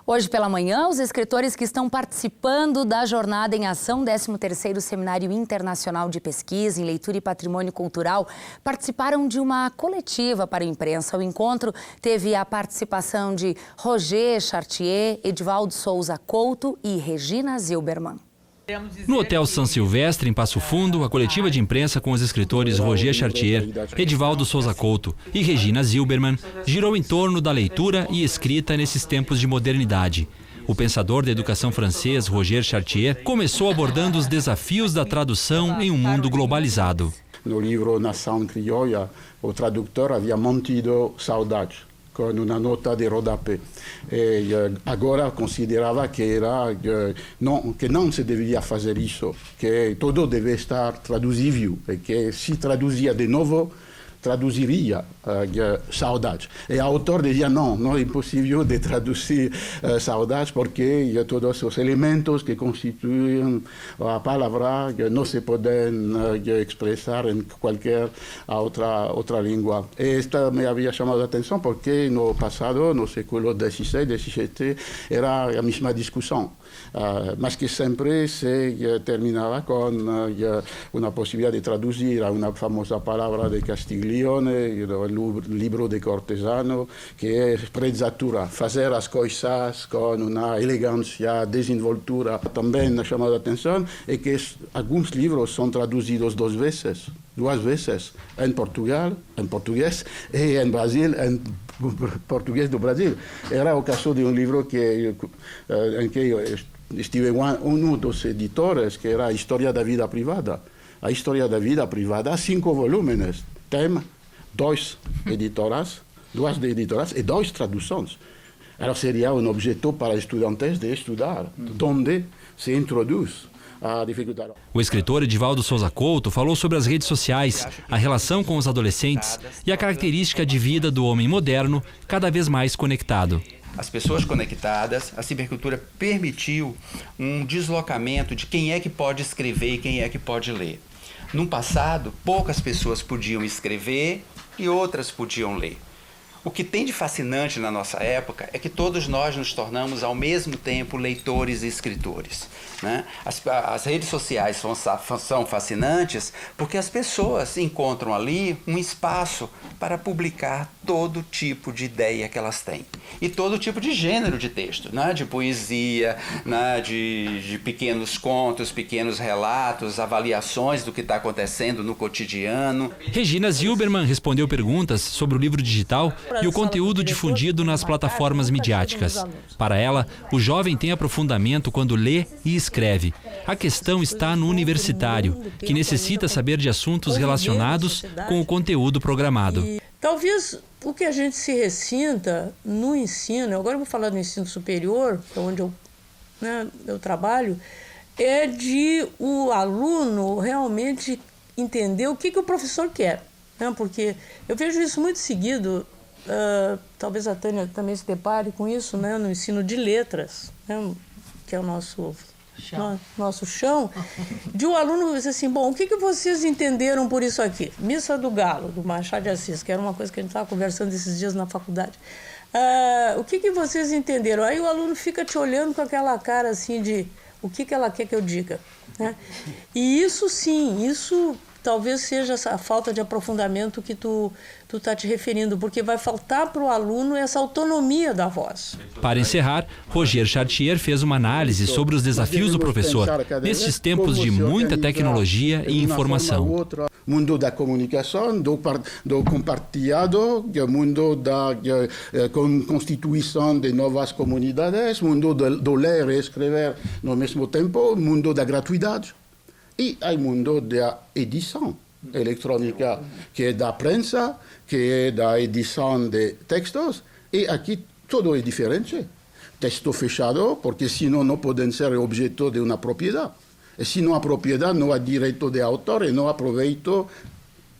Hoje pela manhã, os escritores que estão participando da Jornada em Ação 13º Seminário Internacional de Pesquisa em Leitura e Patrimônio Cultural participaram de uma coletiva para a imprensa. O encontro teve a participação de Roger Chartier, Edivaldo Souza Couto e Regina Zilberman. No Hotel São Silvestre, em Passo Fundo, a coletiva de imprensa com os escritores Roger Chartier, Edivaldo Souza Couto e Regina Zilberman girou em torno da leitura e escrita nesses tempos de modernidade. O pensador da educação francês, Roger Chartier, começou abordando os desafios da tradução em um mundo globalizado. No livro Nação Criolla, o tradutor havia mantido saudade, com uma nota de rodapé. E agora considerava que não se deveria fazer isso, que tudo deve estar traduzível, e que se traduzia de novo, traduziria saudade. E o autor dizia, não é impossível de traduzir saudade, porque todos os elementos que constituem a palavra não se podem expressar em qualquer outra língua. E esta me havia chamado a atenção, porque no passado, no século XVI, XVII, era a mesma discussão. Mas que sempre se terminava com uma possibilidade de traduzir a uma famosa palavra de Castiglione, o livro de Cortesano, que é sprezzatura, fazer as coisas com uma elegância, desenvoltura. Também chamou a atenção é que alguns livros são traduzidos duas vezes, em português e em Brasil, em português do Brasil. Era o caso de um livro em que estive um dos editores, que era a História da Vida Privada. A História da Vida Privada, 5 volumes, tem duas editoras e 2 traduções. Então seria um objeto para estudantes de estudar, onde se introduz a dificuldade. O escritor Edivaldo Souza Couto falou sobre as redes sociais, a relação com os adolescentes e a característica de vida do homem moderno, cada vez mais conectado. As pessoas conectadas, a cibercultura permitiu um deslocamento de quem é que pode escrever e quem é que pode ler. No passado, poucas pessoas podiam escrever e outras podiam ler. O que tem de fascinante na nossa época é que todos nós nos tornamos ao mesmo tempo leitores e escritores, né? As redes sociais são fascinantes porque as pessoas encontram ali um espaço para publicar todo tipo de ideia que elas têm. E todo tipo de gênero de texto, né? De poesia, né? de pequenos contos, pequenos relatos, avaliações do que está acontecendo no cotidiano. Regina Zilberman respondeu perguntas sobre o livro digital e o conteúdo difundido nas plataformas midiáticas. Para ela, o jovem tem aprofundamento quando lê e escreve. A questão está no universitário, que necessita saber de assuntos relacionados com o conteúdo programado. Talvez o que a gente se ressinta no ensino, agora eu vou falar do ensino superior, que é onde eu trabalho, é de o aluno realmente entender o que o professor quer, né? Porque eu vejo isso muito seguido. Talvez a Tânia também se depare com isso, né, no ensino de letras, né, que é o nosso chão, de um aluno dizer assim, bom, o que vocês entenderam por isso aqui? Missa do Galo, do Machado de Assis, que era uma coisa que a gente estava conversando esses dias na faculdade. O que vocês entenderam? Aí o aluno fica te olhando com aquela cara assim de o que ela quer que eu diga, né? E isso sim, isso talvez seja essa falta de aprofundamento que tu está te referindo, porque vai faltar para o aluno essa autonomia da voz. Para encerrar, Roger Chartier fez uma análise sobre os desafios do professor nestes tempos de muita tecnologia e informação. Mundo da comunicação, do compartilhado, mundo da constituição de novas comunidades, mundo do ler e escrever no mesmo tempo, mundo da gratuidade. E há o mundo da edição eletrônica, que é da prensa, que é da edição de textos, e aqui tudo é diferente. Texto fechado, porque senão não podem ser objeto de uma propriedade. E se não há propriedade, não há direito de autor e não há proveito,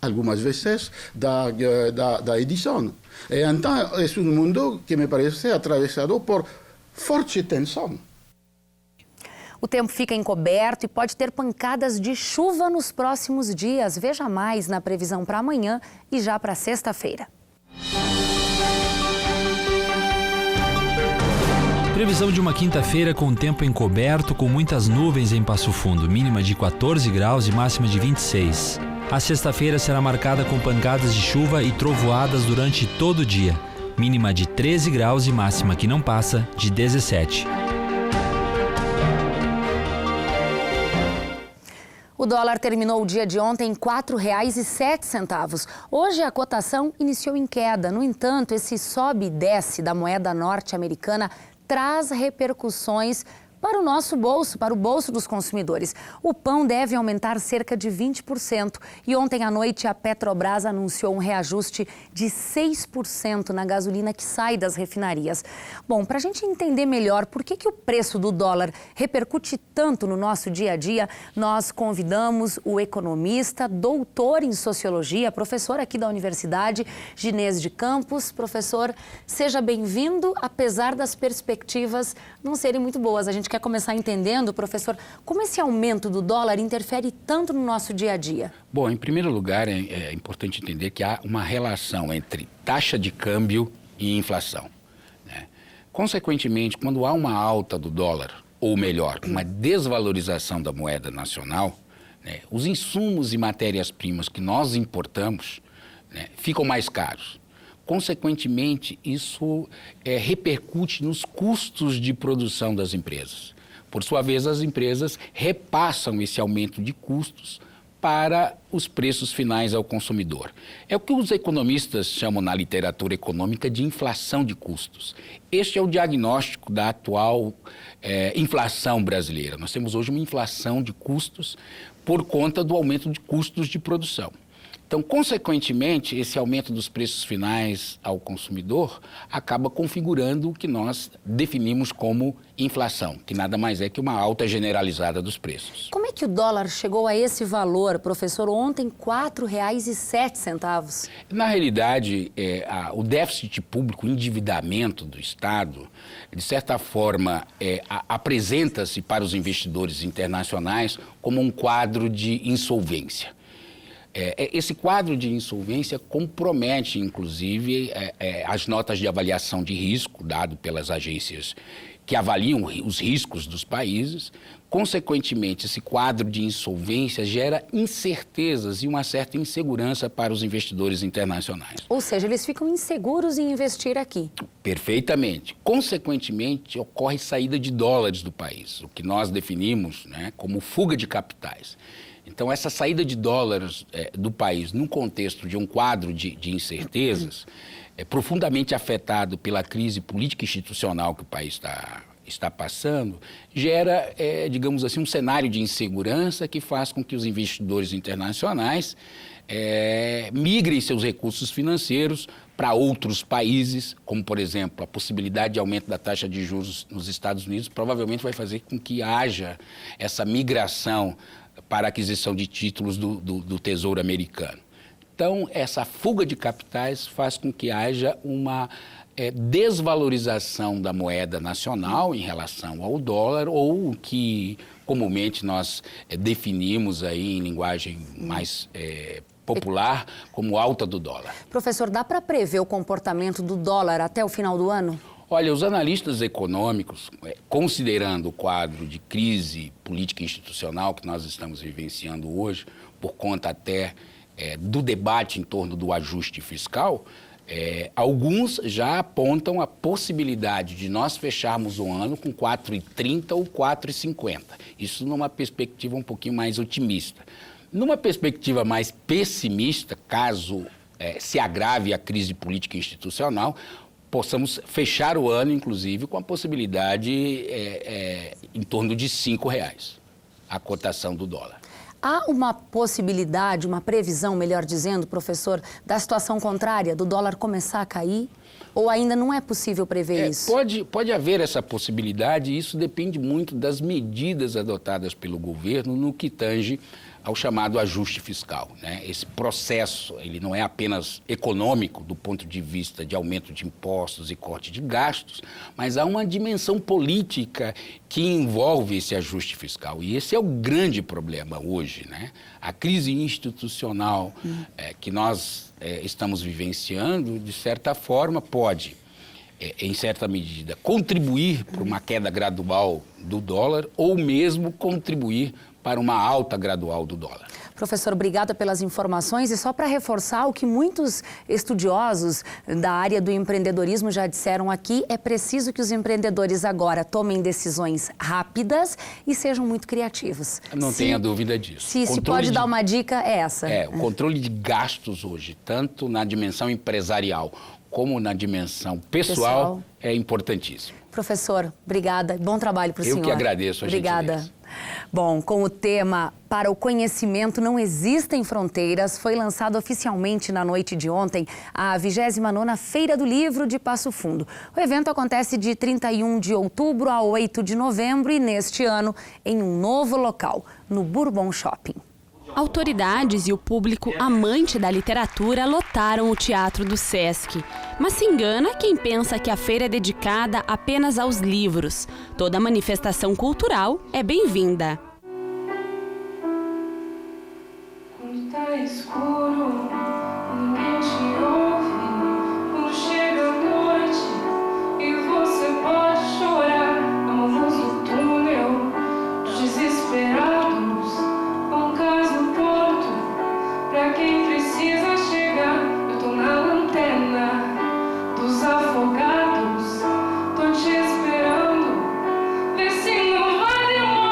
algumas vezes, da edição. E então é um mundo que me parece atravessado por forte tensão. O tempo fica encoberto e pode ter pancadas de chuva nos próximos dias. Veja mais na previsão para amanhã e já para sexta-feira. Previsão de uma quinta-feira com tempo encoberto, com muitas nuvens em Passo Fundo, mínima de 14 graus e máxima de 26. A sexta-feira será marcada com pancadas de chuva e trovoadas durante todo o dia, mínima de 13 graus e máxima que não passa de 17. O dólar terminou o dia de ontem em R$ 4,07. Hoje a cotação iniciou em queda. No entanto, esse sobe e desce da moeda norte-americana traz repercussões para o nosso bolso, para o bolso dos consumidores. O pão deve aumentar cerca de 20% e ontem à noite a Petrobras anunciou um reajuste de 6% na gasolina que sai das refinarias. Bom, para a gente entender melhor por que o preço do dólar repercute tanto no nosso dia a dia, nós convidamos o economista, doutor em sociologia, professor aqui da Universidade, Ginês de Campos. Professor, seja bem-vindo, apesar das perspectivas não serem muito boas. A gente quer começar entendendo, professor, como esse aumento do dólar interfere tanto no nosso dia a dia? Bom, em primeiro lugar, é importante entender que há uma relação entre taxa de câmbio e inflação, né? Consequentemente, quando há uma alta do dólar, ou melhor, uma desvalorização da moeda nacional, né, os insumos e matérias-primas que nós importamos, né, ficam mais caros. Consequentemente, isso repercute nos custos de produção das empresas. Por sua vez, as empresas repassam esse aumento de custos para os preços finais ao consumidor. É o que os economistas chamam na literatura econômica de inflação de custos. Este é o diagnóstico da atual inflação brasileira. Nós temos hoje uma inflação de custos por conta do aumento de custos de produção. Então, consequentemente, esse aumento dos preços finais ao consumidor acaba configurando o que nós definimos como inflação, que nada mais é que uma alta generalizada dos preços. Como é que o dólar chegou a esse valor, professor? Ontem, R$ 4,07. Na realidade, o déficit público, o endividamento do Estado, de certa forma, apresenta-se para os investidores internacionais como um quadro de insolvência. Esse quadro de insolvência compromete, inclusive, as notas de avaliação de risco dado pelas agências que avaliam os riscos dos países. Consequentemente, esse quadro de insolvência gera incertezas e uma certa insegurança para os investidores internacionais. Ou seja, eles ficam inseguros em investir aqui. Perfeitamente. Consequentemente, ocorre saída de dólares do país, o que nós definimos, né, como fuga de capitais. Então, essa saída de dólares do país, num contexto de um quadro de incertezas, profundamente afetado pela crise política e institucional que o país está passando, gera, digamos assim, um cenário de insegurança que faz com que os investidores internacionais migrem seus recursos financeiros para outros países, como, por exemplo, a possibilidade de aumento da taxa de juros nos Estados Unidos, provavelmente vai fazer com que haja essa migração para a aquisição de títulos do Tesouro Americano. Então, essa fuga de capitais faz com que haja uma desvalorização da moeda nacional em relação ao dólar, ou o que comumente nós definimos aí em linguagem mais popular como alta do dólar. Professor, dá para prever o comportamento do dólar até o final do ano? Olha, os analistas econômicos, considerando o quadro de crise política e institucional que nós estamos vivenciando hoje, por conta até do debate em torno do ajuste fiscal, alguns já apontam a possibilidade de nós fecharmos o ano com 4,30 ou 4,50. Isso numa perspectiva um pouquinho mais otimista. Numa perspectiva mais pessimista, caso se agrave a crise política e institucional, possamos fechar o ano, inclusive, com a possibilidade em torno de R$ 5,00, a cotação do dólar. Há uma possibilidade, uma previsão, melhor dizendo, professor, da situação contrária, do dólar começar a cair? Ou ainda não é possível prever isso? Pode haver essa possibilidade, e isso depende muito das medidas adotadas pelo governo no que tange ao chamado ajuste fiscal, né? Esse processo, ele não é apenas econômico do ponto de vista de aumento de impostos e corte de gastos, mas há uma dimensão política que envolve esse ajuste fiscal. E esse é o grande problema hoje, né? A crise institucional que nós estamos vivenciando, de certa forma, pode em certa medida, contribuir para uma queda gradual do dólar ou mesmo contribuir para uma alta gradual do dólar. Professor, obrigada pelas informações. E só para reforçar o que muitos estudiosos da área do empreendedorismo já disseram aqui, é preciso que os empreendedores agora tomem decisões rápidas e sejam muito criativos. Não tenha dúvida disso. Se pode dar uma dica, é essa. O controle de gastos hoje, tanto na dimensão empresarial como na dimensão pessoal, é importantíssimo. Professor, obrigada. Bom trabalho para o senhor. Eu que agradeço a gentileza. Bom, com o tema Para o Conhecimento Não Existem Fronteiras, foi lançado oficialmente na noite de ontem a 29ª Feira do Livro de Passo Fundo. O evento acontece de 31 de outubro a 8 de novembro e neste ano em um novo local, no Bourbon Shopping. Autoridades e o público amante da literatura lotaram o Teatro do Sesc. Mas se engana quem pensa que a feira é dedicada apenas aos livros. Toda manifestação cultural é bem-vinda. Quando tá escuro, ninguém te ouve. Quando chega a noite e você pode chorar, a luz do túnel dos desesperados. Pra quem precisa chegar, eu tô na lanterna dos afogados. Tô te esperando, vê se não vai demorar.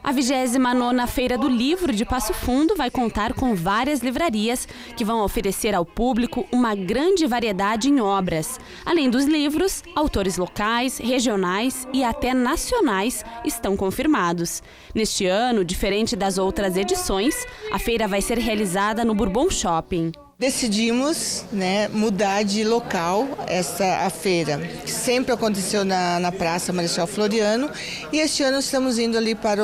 A 29ª Feira do Livro de Passo Fundo vai contar com várias livrarias que vão oferecer ao público uma grande variedade em obras. Além dos livros, autores locais, regionais e até nacionais estão confirmados. Neste ano, diferente das outras edições, a feira vai ser realizada no Bourbon Shopping. Decidimos, mudar de local a feira, que sempre aconteceu na Praça Marechal Floriano, e este ano estamos indo ali para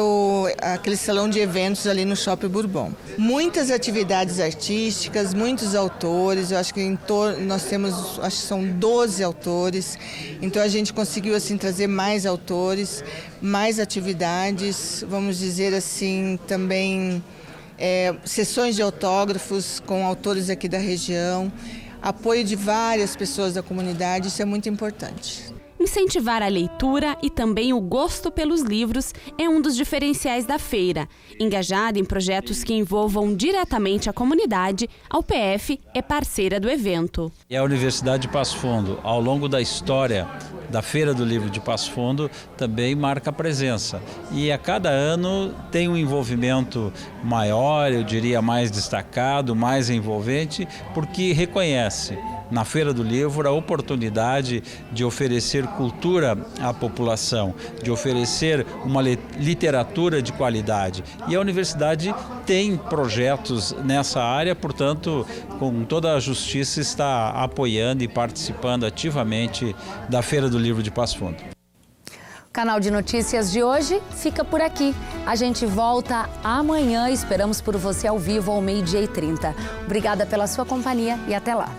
aquele salão de eventos ali no Shopping Bourbon. Muitas atividades artísticas, muitos autores, eu acho que nós temos, acho que são 12 autores, então a gente conseguiu assim trazer mais autores, mais atividades, vamos dizer assim, também sessões de autógrafos com autores aqui da região, apoio de várias pessoas da comunidade, isso é muito importante. Incentivar a leitura e também o gosto pelos livros é um dos diferenciais da feira. Engajada em projetos que envolvam diretamente a comunidade, a UPF é parceira do evento. E a Universidade de Passo Fundo, ao longo da história da Feira do Livro de Passo Fundo, também marca presença. E a cada ano tem um envolvimento maior, eu diria mais destacado, mais envolvente, porque reconhece na Feira do Livro a oportunidade de oferecer cultura à população, de oferecer uma literatura de qualidade. E a universidade tem projetos nessa área, portanto, com toda a justiça está apoiando e participando ativamente da Feira do Livro de Passo Fundo. O canal de notícias de hoje fica por aqui. A gente volta amanhã, esperamos por você ao vivo ao 12h30. Obrigada pela sua companhia e até lá.